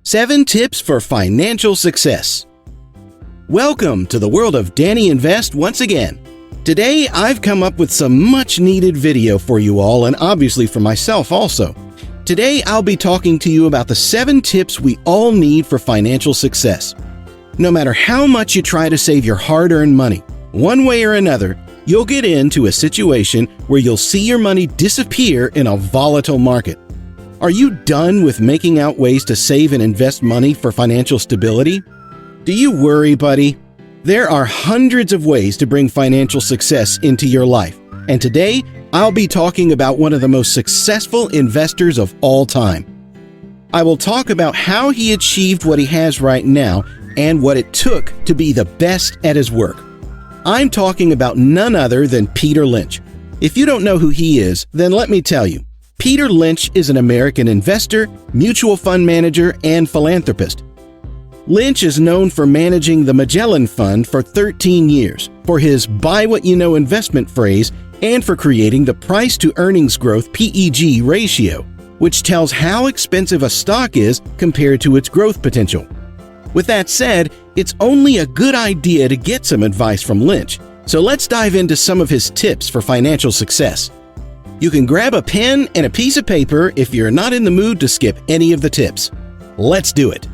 7 Tips for Financial Success. Welcome to the world of Danny Invest once again. Today, I've come up with some much-needed video for you all, and obviously for myself also. Today, I'll be talking to you about the 7 tips we all need for financial success. No matter how much you try to save your hard-earned money, one way or another, you'll get into a situation where you'll see your money disappear in a volatile market. Are you done with making out ways to save and invest money for financial stability? Do you worry, buddy? There are hundreds of ways to bring financial success into your life, and today I'll be talking about one of the most successful investors of all time. I will talk about how he achieved what he has right now and what it took to be the best at his work. I'm talking about none other than Peter Lynch. If you don't know who he is, then let me tell you. Peter Lynch is an American investor, mutual fund manager, and philanthropist. Lynch is known for managing the Magellan Fund for 13 years, for his buy what you know investment phrase, and for creating the price-to-earnings growth PEG ratio, which tells how expensive a stock is compared to its growth potential. With that said, it's only a good idea to get some advice from Lynch, so let's dive into some of his tips for financial success. You can grab a pen and a piece of paper if you're not in the mood to skip any of the tips. Let's do it.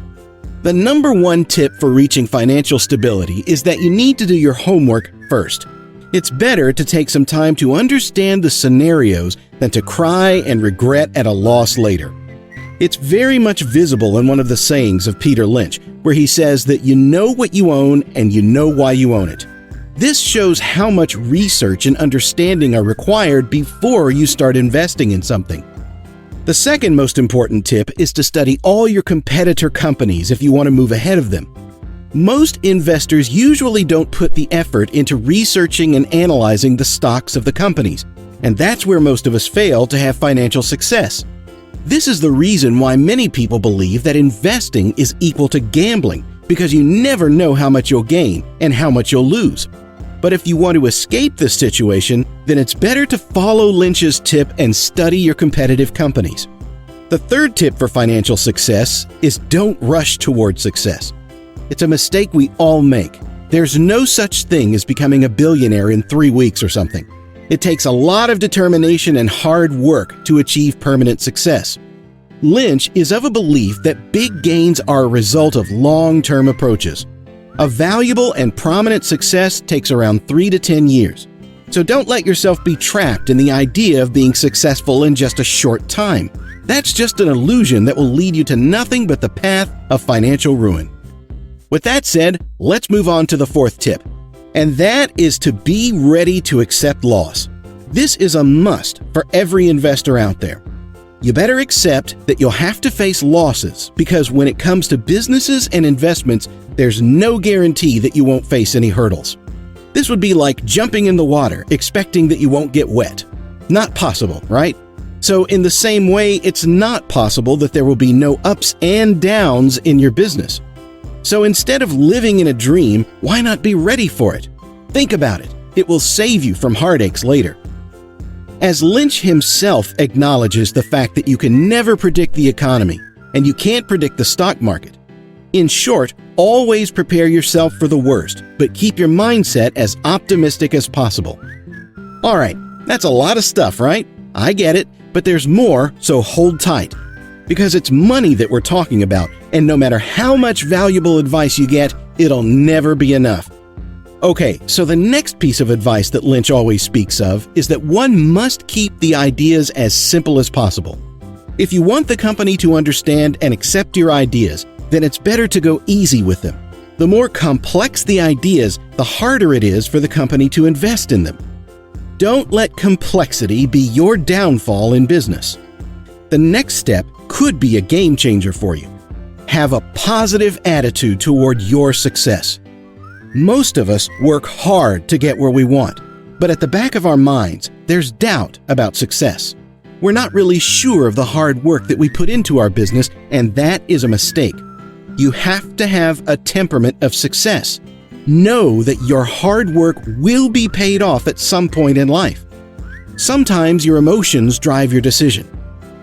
The number 1 tip for reaching financial stability is that you need to do your homework first. It's better to take some time to understand the scenarios than to cry and regret at a loss later. It's very much visible in one of the sayings of Peter Lynch, where he says that you know what you own and you know why you own it. This shows how much research and understanding are required before you start investing in something. The second most important tip is to study all your competitor companies if you want to move ahead of them. Most investors usually don't put the effort into researching and analyzing the stocks of the companies, and that's where most of us fail to have financial success. This is the reason why many people believe that investing is equal to gambling, because you never know how much you'll gain and how much you'll lose. But if you want to escape this situation, then it's better to follow Lynch's tip and study your competitive companies. The third tip for financial success is don't rush toward success. It's a mistake we all make. There's no such thing as becoming a billionaire in 3 weeks or something. It takes a lot of determination and hard work to achieve permanent success. Lynch is of a belief that big gains are a result of long-term approaches. A valuable and prominent success takes around 3 to 10 years. So don't let yourself be trapped in the idea of being successful in just a short time. That's just an illusion that will lead you to nothing but the path of financial ruin. With that said, let's move on to the 4th tip, and that is to be ready to accept loss. This is a must for every investor out there. You better accept that you'll have to face losses, because when it comes to businesses and investments, there's no guarantee that you won't face any hurdles. This would be like jumping in the water, expecting that you won't get wet. Not possible, right? So in the same way, it's not possible that there will be no ups and downs in your business. So instead of living in a dream, why not be ready for it? Think about it. It will save you from heartaches later. As Lynch himself acknowledges the fact that you can never predict the economy, and you can't predict the stock market. In short, always prepare yourself for the worst, but keep your mindset as optimistic as possible. Alright, that's a lot of stuff, right? I get it, but there's more, so hold tight. Because it's money that we're talking about, and no matter how much valuable advice you get, it'll never be enough. Okay, so the next piece of advice that Lynch always speaks of is that one must keep the ideas as simple as possible. If you want the company to understand and accept your ideas, then it's better to go easy with them. The more complex the ideas, the harder it is for the company to invest in them. Don't let complexity be your downfall in business. The next step could be a game changer for you. Have a positive attitude toward your success. Most of us work hard to get where we want, but at the back of our minds, there's doubt about success. We're not really sure of the hard work that we put into our business, and that is a mistake. You have to have a temperament of success. Know that your hard work will be paid off at some point in life. Sometimes your emotions drive your decision.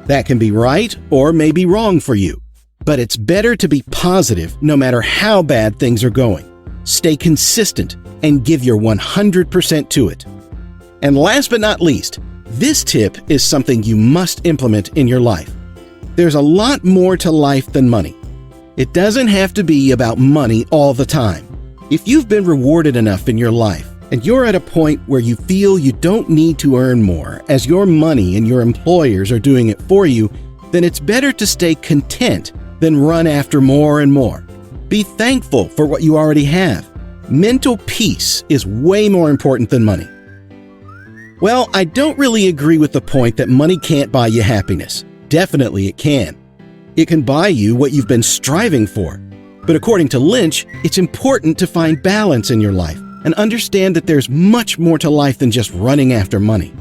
That can be right or may be wrong for you. But it's better to be positive no matter how bad things are going. Stay consistent and give your 100% to it. And last but not least, this tip is something you must implement in your life. There's a lot more to life than money. It doesn't have to be about money all the time. If you've been rewarded enough in your life, and you're at a point where you feel you don't need to earn more as your money and your employers are doing it for you, then it's better to stay content than run after more and more. Be thankful for what you already have. Mental peace is way more important than money. Well, I don't really agree with the point that money can't buy you happiness. Definitely it can. It can buy you what you've been striving for. But according to Lynch, it's important to find balance in your life and understand that there's much more to life than just running after money.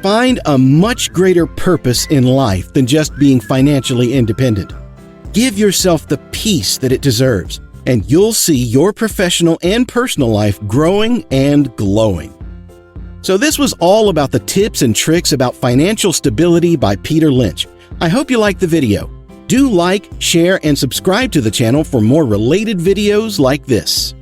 Find a much greater purpose in life than just being financially independent. Give yourself the peace that it deserves, and you'll see your professional and personal life growing and glowing. So this was all about the tips and tricks about financial stability by Peter Lynch. I hope you liked the video. Do like, share, and subscribe to the channel for more related videos like this.